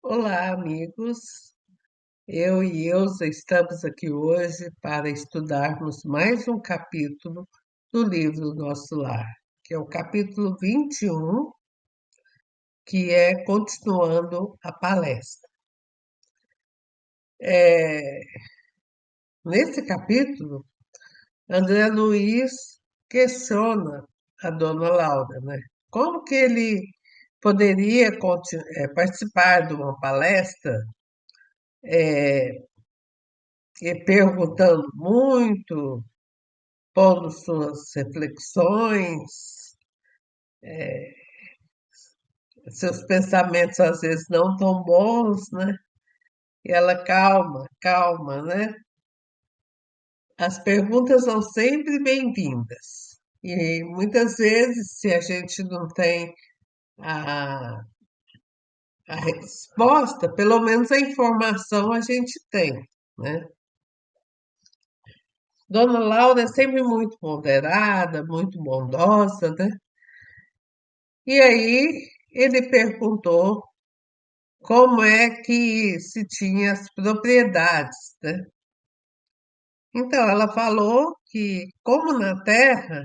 Olá, amigos. Eu e Elza estamos aqui hoje para estudarmos mais um capítulo do livro Nosso Lar, que é o capítulo 21, que é Continuando a Palestra. Nesse capítulo, André Luiz questiona a dona Laura, né? Como que ele poderia participar de uma palestra e perguntando muito, pondo suas reflexões, seus pensamentos às vezes não tão bons, né? E ela, calma, calma, né? As perguntas são sempre bem-vindas. E muitas vezes, se a gente não tem a, a resposta, pelo menos a informação a gente tem, né? Dona Laura é sempre muito ponderada, muito bondosa, né? E aí ele perguntou como é que se tinha as propriedades, né? Então, ela falou que, como na terra,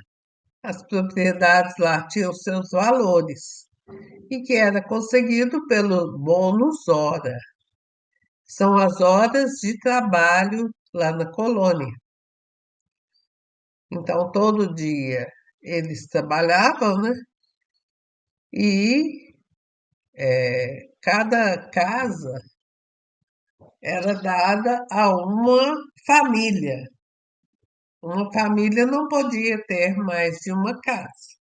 as propriedades lá tinham seus valores e que era conseguido pelo bônus hora. São as horas de trabalho lá na colônia. Então, todo dia eles trabalhavam, né? E cada casa era dada a uma família. Uma família não podia ter mais de uma casa.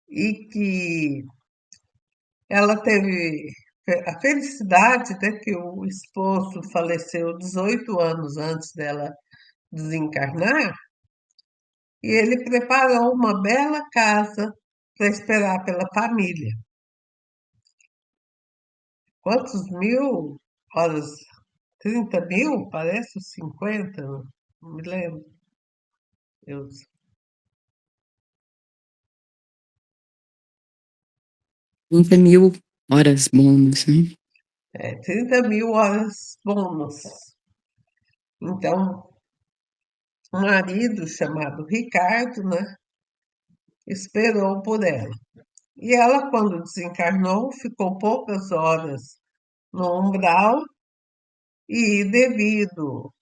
E que ela teve a felicidade, né, que o esposo faleceu 18 anos antes dela desencarnar, e ele preparou uma bela casa para esperar pela família. Quantos mil horas? 30.000? Parece os 50, não me lembro. Eu, 30.000 horas bônus, né? 30.000 horas bônus. Então, um marido chamado Ricardo, né, esperou por ela. E ela, quando desencarnou, ficou poucas horas no umbral e, devido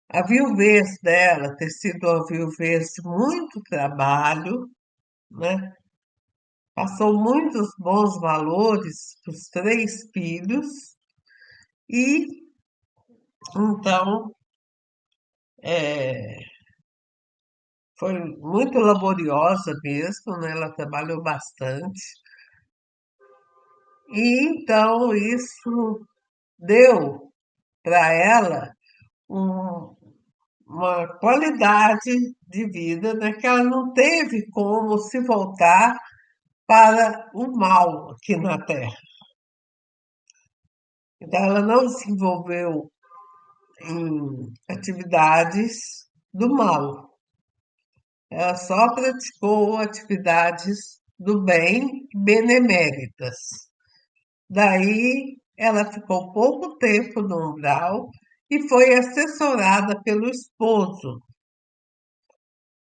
à viuvez dela ter sido uma viuvez de muito trabalho, né, passou muitos bons valores para os três filhos e, então, é, foi muito laboriosa mesmo, né? Ela trabalhou bastante. E então isso deu para ela um- uma qualidade de vida, né, que ela não teve como se voltar para o mal aqui na Terra. Então, ela não se envolveu em atividades do mal. Ela só praticou atividades do bem, beneméritas. Daí ela ficou pouco tempo no umbral e foi assessorada pelo esposo.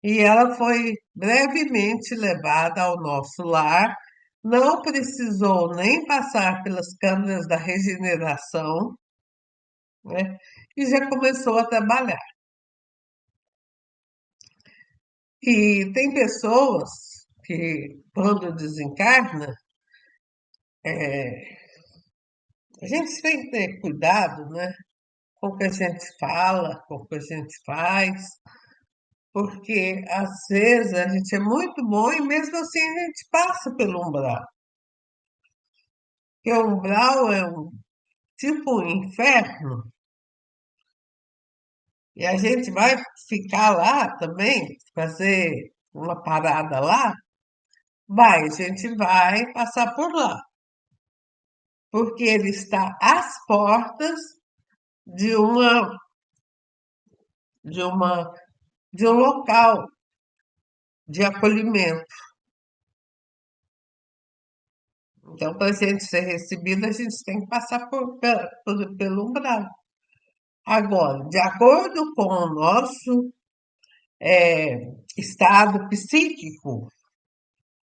E ela foi brevemente levada ao nosso lar, não precisou nem passar pelas câmaras da regeneração, né? E já começou a trabalhar. E tem pessoas que, quando desencarna, a gente tem que ter cuidado, né? Com o que a gente fala, com o que a gente faz, porque às vezes a gente é muito bom e mesmo assim a gente passa pelo umbral. Porque o umbral é um tipo um inferno e a gente vai ficar lá também, fazer uma parada lá, vai, a gente vai passar por lá, porque ele está às portas de uma de uma de um local de acolhimento. Então, para a gente ser recebida, a gente tem que passar pelo umbral. Agora, de acordo com o nosso estado psíquico,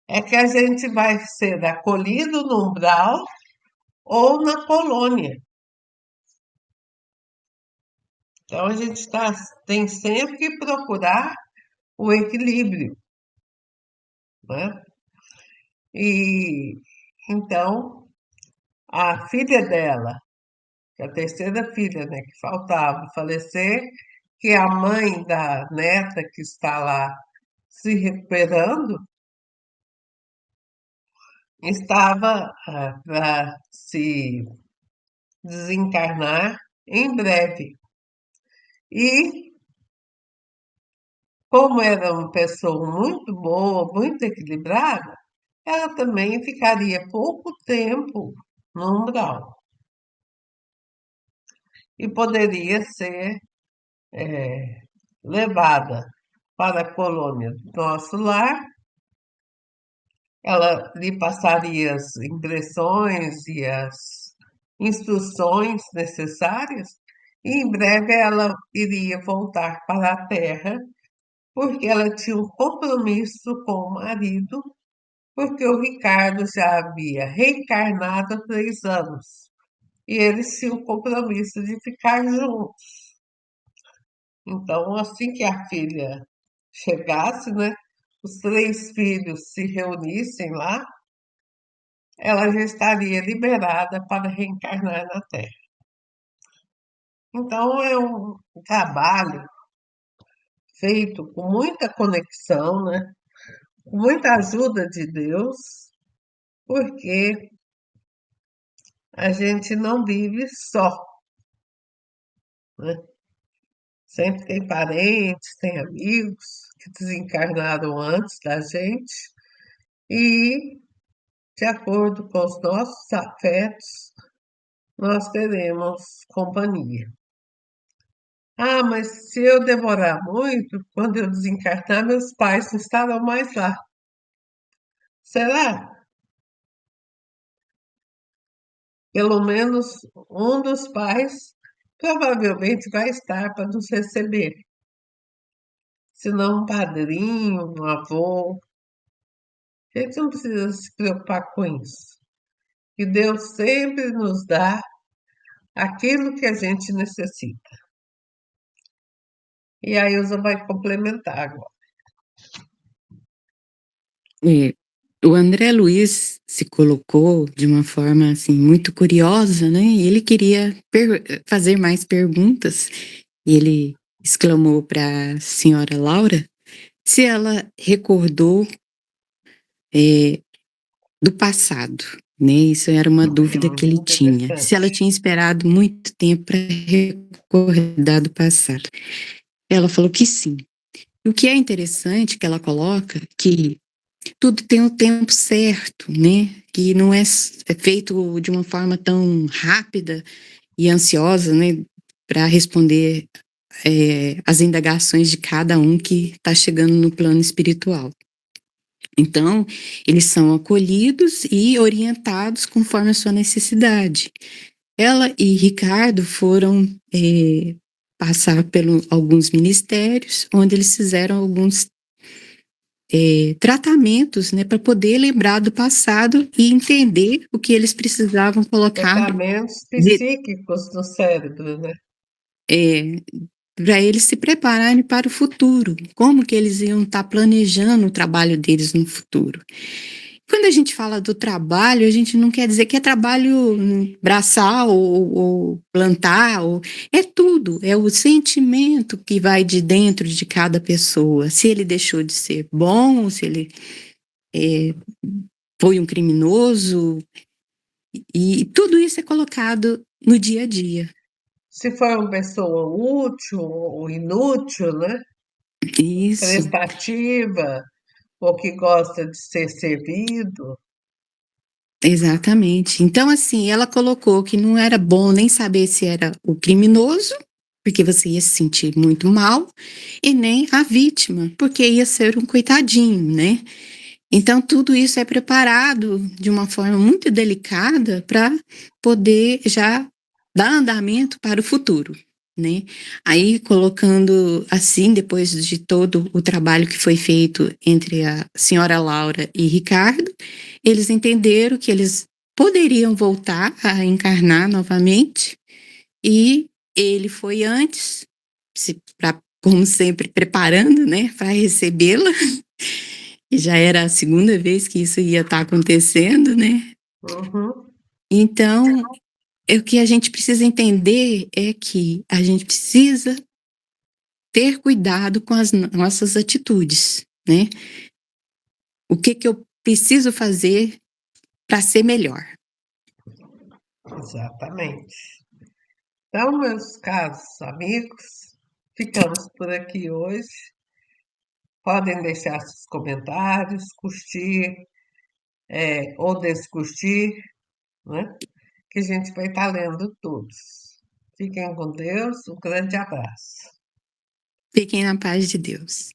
é que a gente vai ser acolhido no umbral ou na colônia. Então, a gente tem sempre que procurar o equilíbrio, né? E então, a filha dela, que é a terceira filha, né, que faltava falecer, que é a mãe da neta que está lá se recuperando, estava para se desencarnar em breve. E, como era uma pessoa muito boa, muito equilibrada, ela também ficaria pouco tempo no umbral e poderia ser levada para a colônia do nosso lar. Ela lhe passaria as impressões e as instruções necessárias, e em breve ela iria voltar para a Terra, porque ela tinha um compromisso com o marido, porque o Ricardo já havia reencarnado há 3 anos, e eles tinham o compromisso de ficar juntos. Então, assim que a filha chegasse, né, os 3 filhos se reunissem lá, ela já estaria liberada para reencarnar na Terra. Então, é um trabalho feito com muita conexão, né, com muita ajuda de Deus, porque a gente não vive só, né? Sempre tem parentes, tem amigos que desencarnaram antes da gente, e, de acordo com os nossos afetos, nós teremos companhia. Ah, mas se eu demorar muito, quando eu desencarnar, meus pais não estarão mais lá. Será? Pelo menos um dos pais provavelmente vai estar para nos receber. Se não um padrinho, um avô. A gente não precisa se preocupar com isso. Que Deus sempre nos dá aquilo que a gente necessita. E a Ilza vai complementar agora. O André Luiz se colocou de uma forma assim muito curiosa, né? E ele queria fazer mais perguntas. E ele exclamou para a senhora Laura se ela recordou do passado, né? Isso era uma dúvida que ele tinha. Se ela tinha esperado muito tempo para recordar do passado. Ela falou que sim. O que é interessante que ela coloca que tudo tem o tempo certo, né? Que não é feito de uma forma tão rápida e ansiosa, né? Para responder as indagações de cada um que está chegando no plano espiritual. Então, eles são acolhidos e orientados conforme a sua necessidade. Ela e Ricardo foram passar por alguns ministérios, onde eles fizeram alguns tratamentos, né, para poder lembrar do passado e entender o que eles precisavam colocar Tratamentos psíquicos do cérebro, né? Para eles se prepararem para o futuro, como que eles iam estar planejando o trabalho deles no futuro. Quando a gente fala do trabalho, a gente não quer dizer que é trabalho braçal ou plantar, é tudo, é o sentimento que vai de dentro de cada pessoa, se ele deixou de ser bom, se ele foi um criminoso, e tudo isso é colocado no dia a dia. Se foi uma pessoa útil ou inútil, né? Isso. Prestativa, ou que gosta de ser servido. Exatamente. Então, assim, ela colocou que não era bom nem saber se era o criminoso, porque você ia se sentir muito mal, e nem a vítima, porque ia ser um coitadinho, né? Então, tudo isso é preparado de uma forma muito delicada para poder já dar andamento para o futuro, né? Aí, colocando assim, depois de todo o trabalho que foi feito entre a senhora Laura e Ricardo, eles entenderam que eles poderiam voltar a encarnar novamente e ele foi antes, como sempre, preparando, né, para recebê-la. E já era a segunda vez que isso ia estar acontecendo, né? Uhum, Então, o que a gente precisa entender é que a gente precisa ter cuidado com as nossas atitudes, né? O que eu preciso fazer para ser melhor? exatamente. Então, meus caros amigos, ficamos por aqui hoje. Podem deixar seus comentários, curtir, ou descurtir, né? Que a gente vai estar lendo todos. Fiquem com Deus, um grande abraço. Fiquem na paz de Deus.